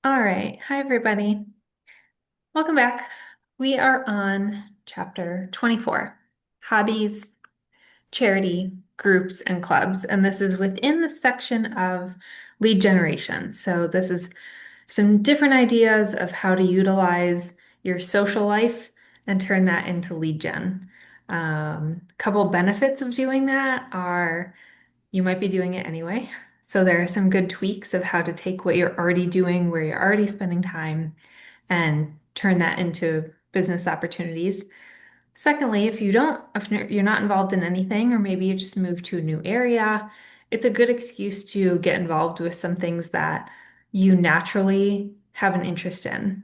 All right. Hi, everybody. Welcome back. We are on chapter 24, Hobbies, Charity, Groups, and Clubs. And this is within the section of lead generation. So this is some different ideas of how to utilize your social life and turn that into lead gen. A couple benefits of doing that are you might be doing it anyway. So there are some good tweaks of how to take what you're already doing, where you're already spending time, and turn that into business opportunities. Secondly, if you're not involved in anything, or maybe you just moved to a new area, it's a good excuse to get involved with some things that you naturally have an interest in.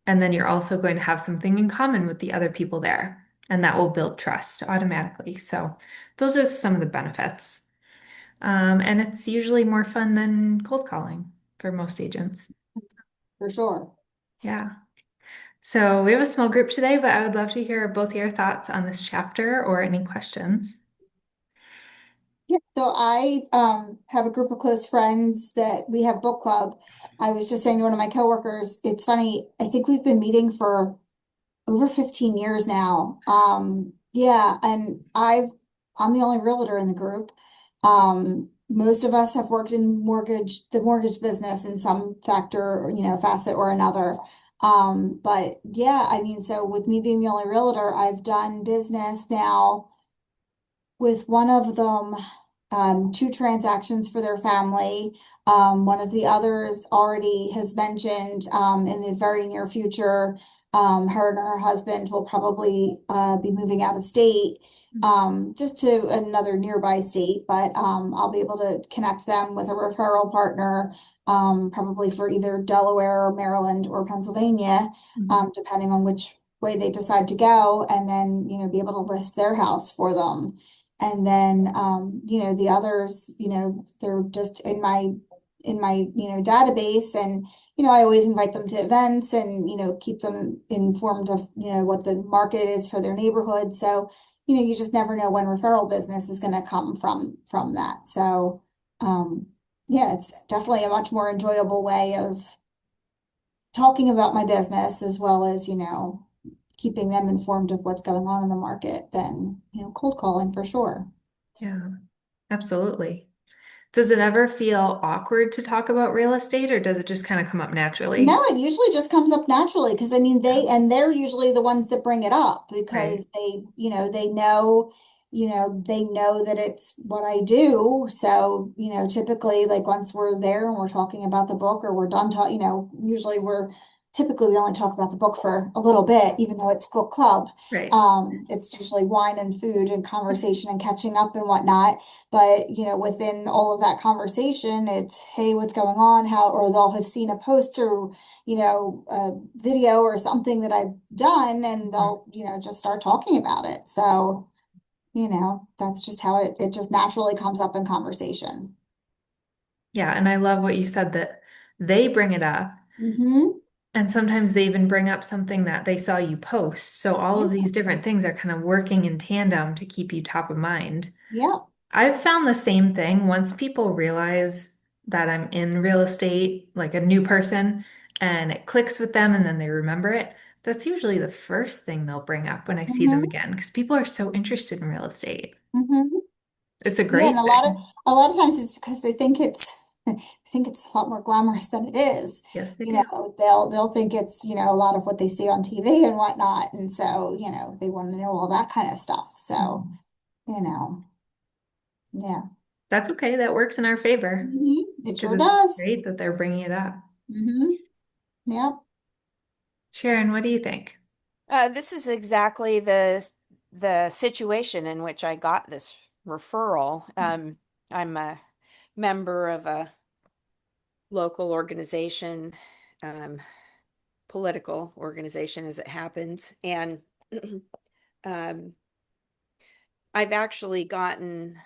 And then you're also going to have something in common with the other people there, and that will build trust automatically. So those are some of the benefits. And it's usually more fun than cold calling for most agents. For sure. Yeah. So we have a small group today, but I would love to hear both your thoughts on this chapter or any questions. Yeah. So I have a group of close friends that we have book club. I was just saying to one of my coworkers, it's funny, I think we've been meeting for over 15 years now. Yeah, and I'm the only realtor in the group. Most of us have worked in the mortgage business in some factor, facet or another. But yeah, I mean, so with me being the only realtor, I've done business now with one of them, two transactions for their family. One of the others already has mentioned in the very near future, her and her husband will probably be moving out of state, just to another nearby state, but I'll be able to connect them with a referral partner, probably for either Delaware, Maryland, or Pennsylvania, Mhm. depending on which way they decide to go, and then, be able to list their house for them. And then, the others, they're just in my database. And, I always invite them to events and, keep them informed of, what the market is for their neighborhood. So, you just never know when referral business is going to come from that. So, um, yeah, it's definitely a much more enjoyable way of talking about my business as well as, keeping them informed of what's going on in the market than, cold calling for sure. Yeah, absolutely. Does it ever feel awkward to talk about real estate, or does it just kind of come up naturally? No, it usually just comes up naturally because I mean Yeah, they're usually the ones that bring it up right. because they know that it's what I do. So, typically like once we're there and we're talking about the book or we're done talking, usually we only talk about the book for a little bit, even though it's book club. Right. It's usually wine and food and conversation and catching up and whatnot. But, within all of that conversation, it's, hey, what's going on? Or they'll have seen a poster, a video or something that I've done, and Mhm. they'll, just start talking about it. So, that's just how it just naturally comes up in conversation. Yeah, and I love what you said that they bring it up. Mm-hmm. And sometimes they even bring up something that they saw you post. So all of Yeah. these different things are kind of working in tandem to keep you top of mind. Yeah. I've found the same thing. Once people realize that I'm in real estate, like a new person, and it clicks with them and then they remember it, that's usually the first thing they'll bring up when I see them Mm-hmm. again because people are so interested in real estate. Mm-hmm. It's a Yeah, and great thing. a lot of times it's because they think it's I think it's a lot more glamorous than it is. Yes, they do. They'll think it's, a lot of what they see on TV and whatnot. And so, they want to know all that kind of stuff. So, Mhm. you know, yeah. That's okay. That works in our favor It because sure it's does. great that they're bringing it up. Yeah. Sharon, what do you think? This is exactly the situation in which I got this referral. I'm a member of a local organization, um, political organization as it happens, and um, I've actually gotten,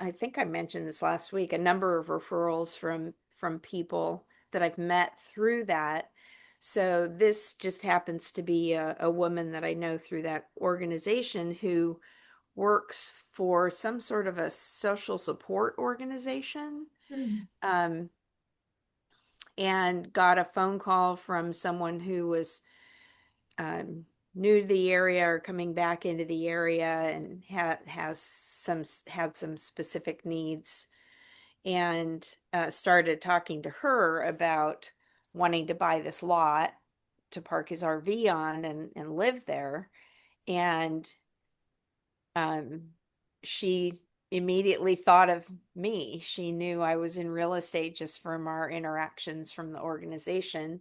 I think I mentioned this last week, a number of referrals from people that I've met through that. So this just happens to be a woman that I know through that organization who works for some sort of a social support organization. Hmm. Um, and got a phone call from someone who was um, new to the area or coming back into the area and had some specific needs, and started talking to her about wanting to buy this lot to park his RV on and live there. And um, she immediately thought of me. She knew I was in real estate just from our interactions from the organization.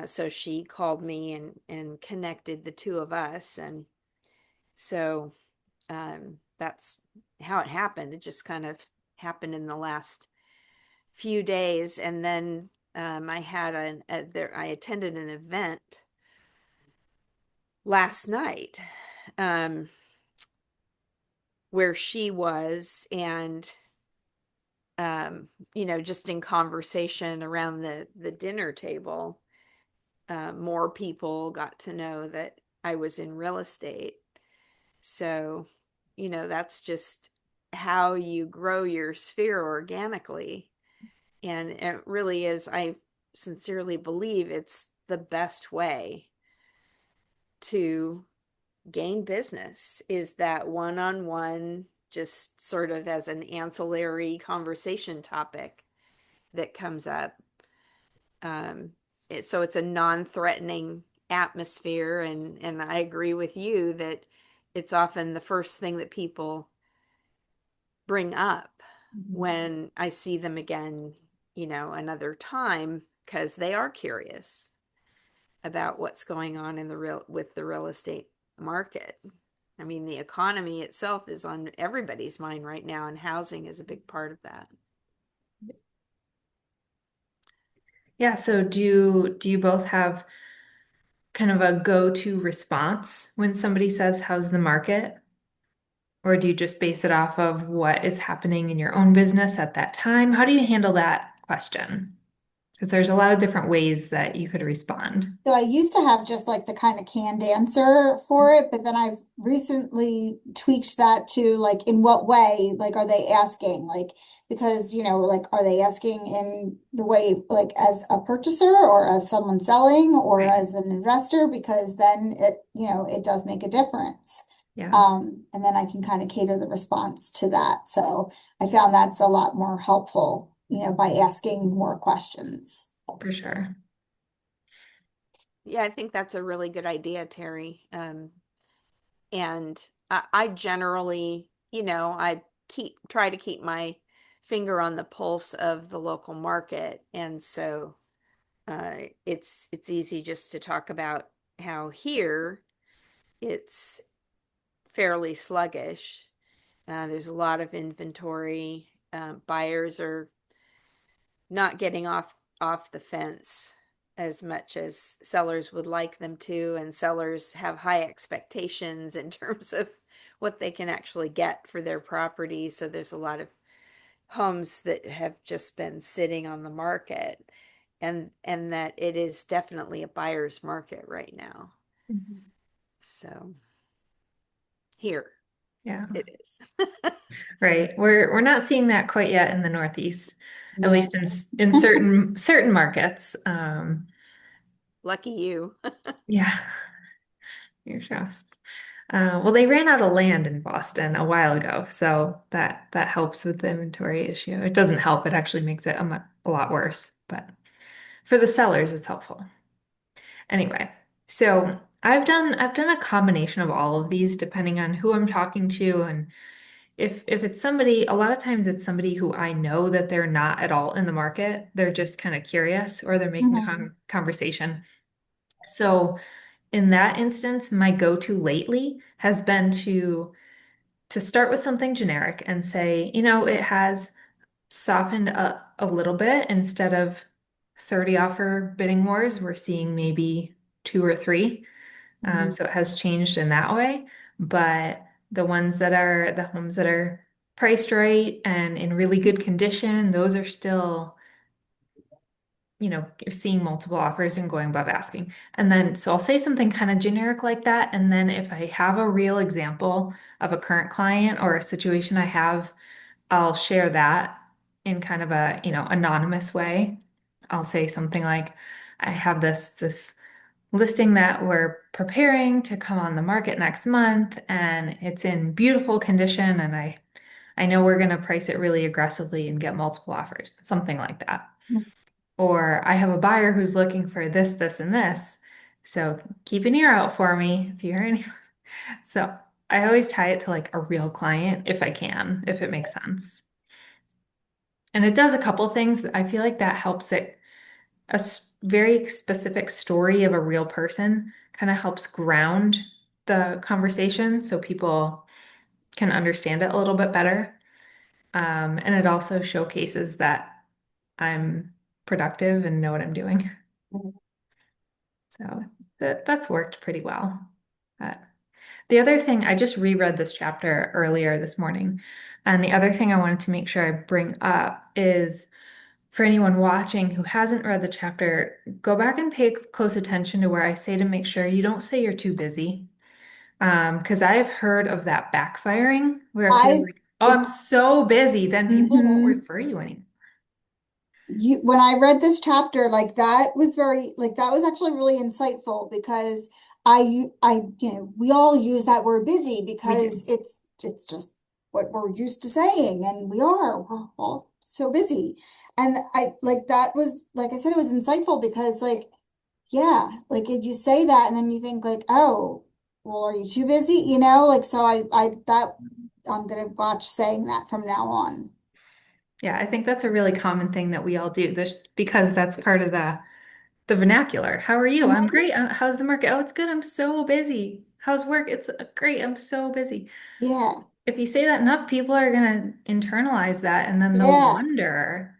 So she called me and connected the two of us. And so that's how it happened. It just kind of happened in the last few days. And then I attended an event last night um, where she was, and just in conversation around the dinner table, more people got to know that I was in real estate. So, that's just how you grow your sphere organically. And it really is, I sincerely believe it's the best way to gain business, is that one-on-one, just sort of as an ancillary conversation topic that comes up. Um, so it's a non-threatening atmosphere, and I agree with you that it's often the first thing that people bring up Mhm. when I see them again, another time, because they are curious about what's going on in the real estate market. I mean, the economy itself is on everybody's mind right now, and housing is a big part of that. Yeah, so do you both have kind of a go-to response when somebody says, "How's the market?" Or do you just base it off of what is happening in your own business at that time? How do you handle that question? Because there's a lot of different ways that you could respond. So I used to have just like the kind of canned answer for it, but then I've recently tweaked that to like, in what way, like, are they asking? Like, because, like, are they asking in the way, like, as a purchaser or as someone selling or Right. as an investor? Because then it does make a difference. Yeah, And then I can kind of cater the response to that. So I found that's a lot more helpful, by asking more questions. for sure. Yeah, I think that's a really good idea, Terry. And I generally, I try to keep my finger on the pulse of the local market, and so it's easy just to talk about how here it's fairly sluggish. There's a lot of inventory. Buyers are not getting off the fence as much as sellers would like them to, and sellers have high expectations in terms of what they can actually get for their property. So there's a lot of homes that have just been sitting on the market, and that it is definitely a buyer's market right now. Mhm. So here Yeah, it is. right. We're not seeing that quite yet in the Northeast, at Yeah. least in certain markets. Lucky you. Yeah, you're just. Well, they ran out of land in Boston a while ago, so that helps with the inventory issue. It doesn't help; it actually makes it a lot worse. But for the sellers, it's helpful. Anyway, so I've done a combination of all of these depending on who I'm talking to, and if it's somebody, a lot of times it's somebody who I know that they're not at all in the market. They're just kind of curious or they're making Mhm. conversation. So in that instance, my go-to lately has been to start with something generic and say, it has softened a little bit. Instead of 30 offer bidding wars, we're seeing maybe two or three. Mhm. So it has changed in that way. But the homes that are priced right and in really good condition, those are still, seeing multiple offers and going above asking. And then, so I'll say something kind of generic like that. And then if I have a real example of a current client or a situation I have, I'll share that in kind of a, anonymous way. I'll say something like, I have this listing that we're preparing to come on the market next month, and it's in beautiful condition, and I know we're going to price it really aggressively and get multiple offers, something like that. Or I have a buyer who's looking for this, this, and this. So keep an ear out for me if you hear any. So I always tie it to like a real client if I can, if it makes sense. And it does a couple things. I feel like that helps it, very specific story of a real person kind of helps ground the conversation so people can understand it a little bit better. And it also showcases that I'm productive and know what I'm doing. So that's worked pretty well. Uh, the other thing, I just reread this chapter earlier this morning, and the other thing I wanted to make sure I bring up is for anyone watching who hasn't read the chapter, go back and pay close attention to where I say to make sure you don't say you're too busy. Because I've heard of that backfiring where if you're I, like, oh, I'm it's, so busy, then people won't mhm. refer you anymore. When I read this chapter, like that was that was actually really insightful because we all use that word busy We do. because it's just what we're used to saying, and we're all so busy. And I like that was, like I said, it was insightful because yeah, like if you say that and then you think like, oh, well, are you too busy? Like, so I'm gonna watch saying that from now on. Yeah, I think that's a really common thing that we all do this because that's part of the vernacular. How are you? I'm Mhm. great. How's the market? Oh, it's good. I'm so busy. How's work? It's great. I'm so busy. Yeah. If you say that enough, people are going to internalize that and then they'll Yeah. wonder,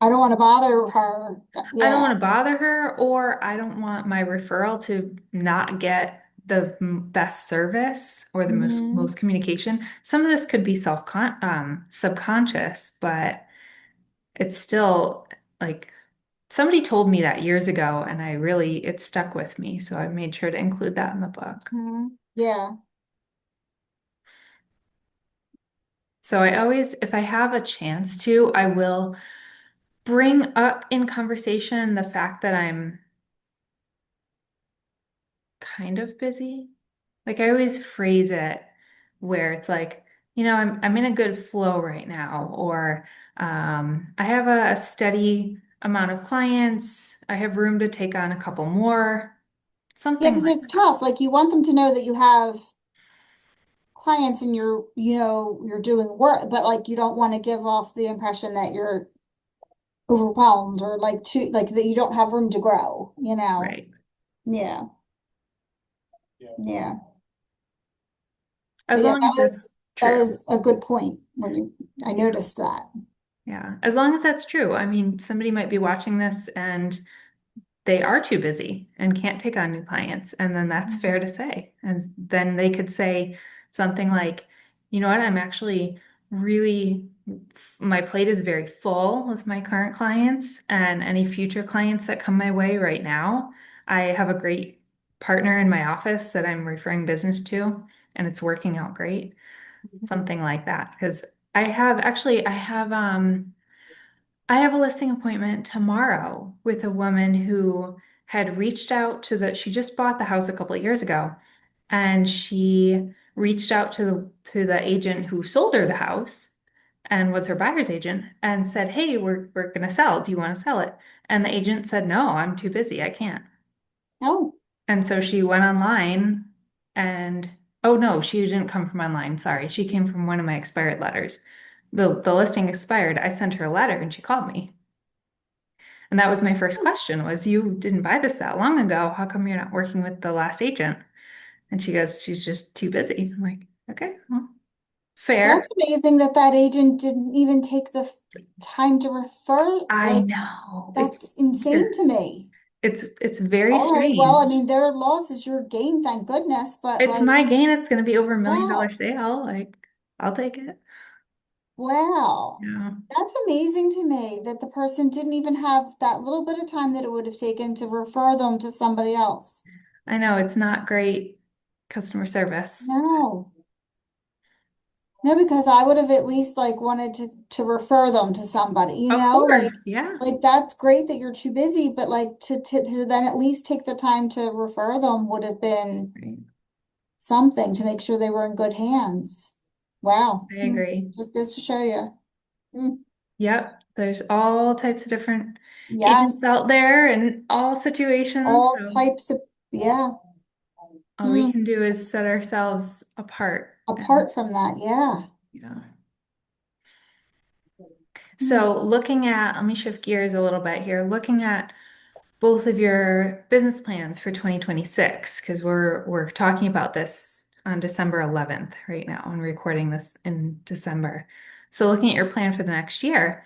I don't want to bother her. I don't Yeah. want to bother her, or I don't want my referral to not get the best service or the Hmm. most communication. Some of this could be subconscious, but it's still like somebody told me that years ago, and it stuck with me. So I made sure to include that in the book. Yeah. So I always, if I have a chance to, I will bring up in conversation the fact that I'm kind of busy. Like I always phrase it where it's like, I'm in a good flow right now, or I have a steady amount of clients. I have room to take on a couple more, Yeah, something because like it's tough. Like you want them to know that you have clients and you're doing work, but like you don't want to give off the impression that you're overwhelmed or like that you don't have room to grow. right. Yeah. Yeah. As But yeah, long as that's that true. was a good point when I Yeah. noticed that. Yeah. As long as that's true. I mean, somebody might be watching this and they are too busy and can't take on new clients. And then that's fair to say. And then they could say something like, you know what, I'm actually really, my plate is very full with my current clients and any future clients that come my way right now. I have a great partner in my office that I'm referring business to, and it's working out great. Something like that. Because I have a listing appointment tomorrow with a woman who had reached out she just bought the house a couple of years ago, and she reached out to the agent who sold her the house and was her buyer's agent and said, "Hey, we're gonna sell. Do you want to sell it?" And the agent said, "No, I'm too busy. I can't." Oh, And so she went online and oh no, she didn't come from online. Sorry. She came from one of my expired letters. The listing expired. I sent her a letter and she called me. And that was my first question was, you didn't buy this that long ago. How come you're not working with the last agent? And she goes, she's just too busy. I'm like, okay, well, that's fair. amazing that that agent didn't even take the time to refer. I Like, know. It's that's insane weird. to me. It's very All right. Well, I strange. mean, their loss is your gain, thank goodness. But It's like, my gain. It's going to be over $1 million wow, sale. Like, I'll take it. wow. Yeah. That's amazing to me that the person didn't even have that little bit of time that it would have taken to refer them to somebody else. I know it's not great customer service. No. No, because I would have at least like wanted to refer them to somebody, Of course. Yeah. like that's great that you're too busy, but like to then at least take the time to refer them would have been Right. something to make sure they were in good hands. Wow. I agree. Just goes to show you. Hmm. Yep. There's all types of different agents Yes. out there in all situations. All So types of, yeah. all we Hmm. can do is set ourselves apart and, Apart from that, yeah. you know. Hmm. So looking at, let me shift gears a little bit here, looking at both of your business plans for 2026, because we're talking about this on December 11th right now and recording this in December. So looking at your plan for the next year,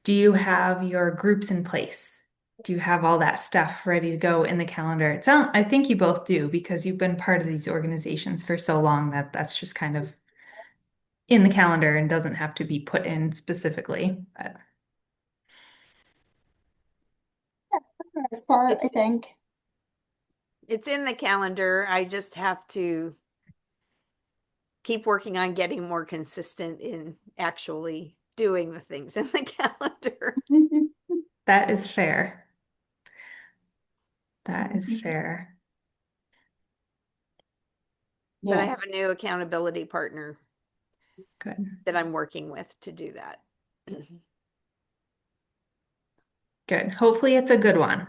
do you have your groups in place? Do you have all that stuff ready to go in the calendar? I think you both do because you've been part of these organizations for so long that that's just kind of in the calendar and doesn't have to be put in specifically. But As part, I It's think. it's in the calendar. I just have to keep working on getting more consistent in actually doing the things in the calendar. that is fair. That is fair. But I Yeah. have a new accountability partner Good. that I'm working with to do that. Good. Hopefully it's a good one.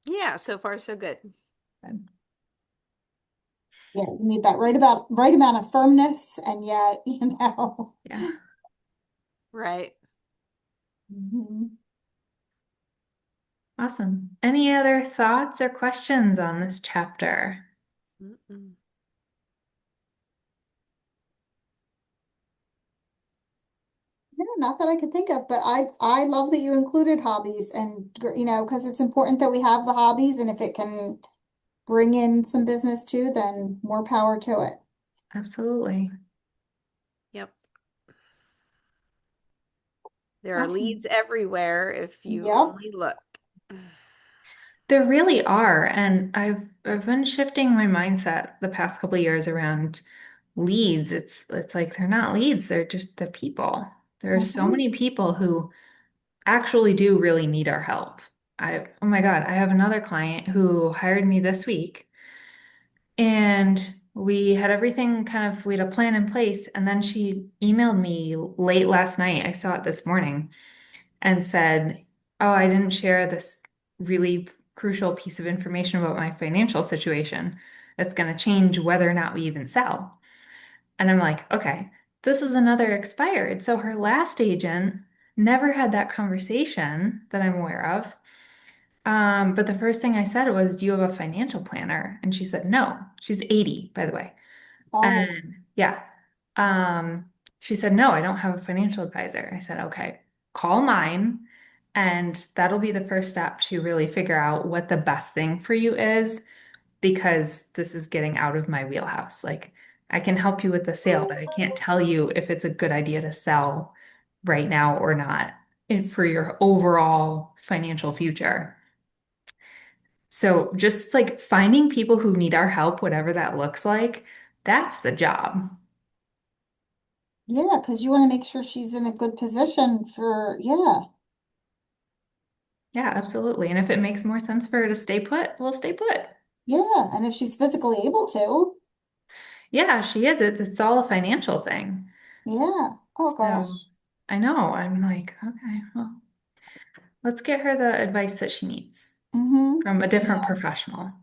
Yeah, so far so good. Good. Yeah, you need that right amount of firmness and yet, Yeah. Right. Mhm. Awesome. Any other thoughts or questions on this chapter? Mm-mm. Yeah, not that I could think of, but I love that you included hobbies and because it's important that we have the hobbies and if it can bring in some business too, then more power to it. Absolutely. Yep. There are Awesome. leads everywhere if you Yep. only look. There really are. And I've been shifting my mindset the past couple of years around leads. It's like they're not leads, they're just the people. There are so Hmm. many people who actually do really need our help. Oh my God, I have another client who hired me this week and we had everything we had a plan in place. And then she emailed me late last night. I saw it this morning and said, "Oh, I didn't share this really crucial piece of information about my financial situation that's going to change whether or not we even sell." And I'm like, okay, this was another expired. So her last agent never had that conversation that I'm aware of. But the first thing I said was, "Do you have a financial planner?" And she said, "No." She's 80, by the way. Oh, And yeah, um, she said, "No, I don't have a financial advisor." I said, "Okay, call mine, and that'll be the first step to really figure out what the best thing for you is, because this is getting out of my wheelhouse. Like, I can help you with the sale, but I can't tell you if it's a good idea to sell right now or not for your overall financial future." So just like finding people who need our help, whatever that looks like, that's the job. yeah, because you want to make sure she's in a good position for, yeah, Yeah, absolutely. And if it makes more sense for her to stay put, we'll stay put. yeah. And if she's physically able to, Yeah, she is. It's all a financial thing. yeah. Oh So gosh. I know. I'm like, okay, well, let's get her the advice that she needs Mm-hmm. from a different Yeah, professional.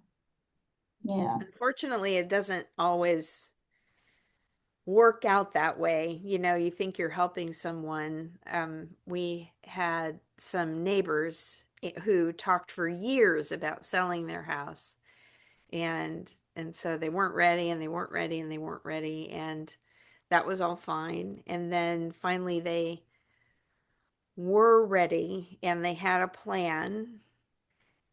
yeah. Unfortunately, it doesn't always work out that way. You know, you think you're helping someone. We had some neighbors who talked for years about selling their house, and so they weren't ready, and they weren't ready, and they weren't ready, and that was all fine. And then finally, they were ready, and they had a plan,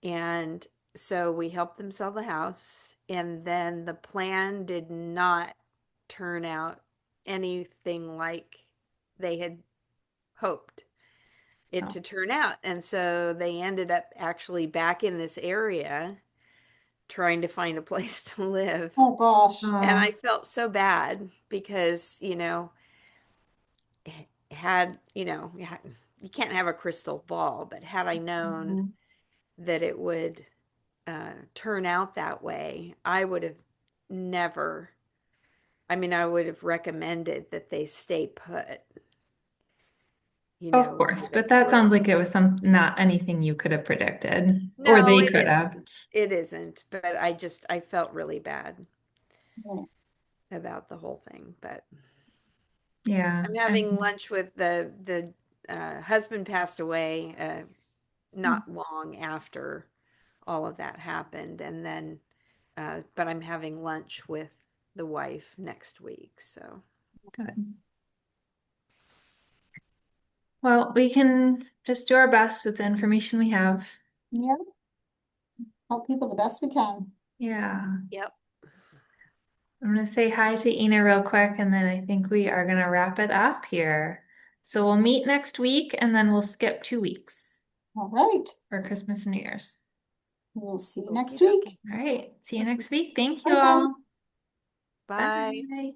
and so we helped them sell the house, and then the plan did not turn out anything like they had hoped it Oh, to turn out. And so they ended up actually back in this area trying to find a place to live. Oh gosh. And Oh, I felt so bad because, had, you can't have a crystal ball, but had I known Mhm. that it would turn out that way, I would have never, I mean, I would have recommended that they stay put, of where course, they but that were. sounds like it was not anything you could have predicted, or No, they it could have. isn't. It isn't. But I felt really bad Yeah. about the whole thing. But Yeah. I'm having lunch with the husband passed away not long after all of that happened, and then but I'm having lunch with the wife next week. So Good. Well, we can just do our best with the information we have. Yeah. Help people the best we can. Yeah. yep. I'm going to say hi to Ina real quick, and then I think we are going to wrap it up here. So we'll meet next week, and then we'll skip 2 weeks All right. for Christmas and New Year's. We'll see you Okie next dokie. week. All right. See you next week. Thank you Bye bye. all. Bye. Bye.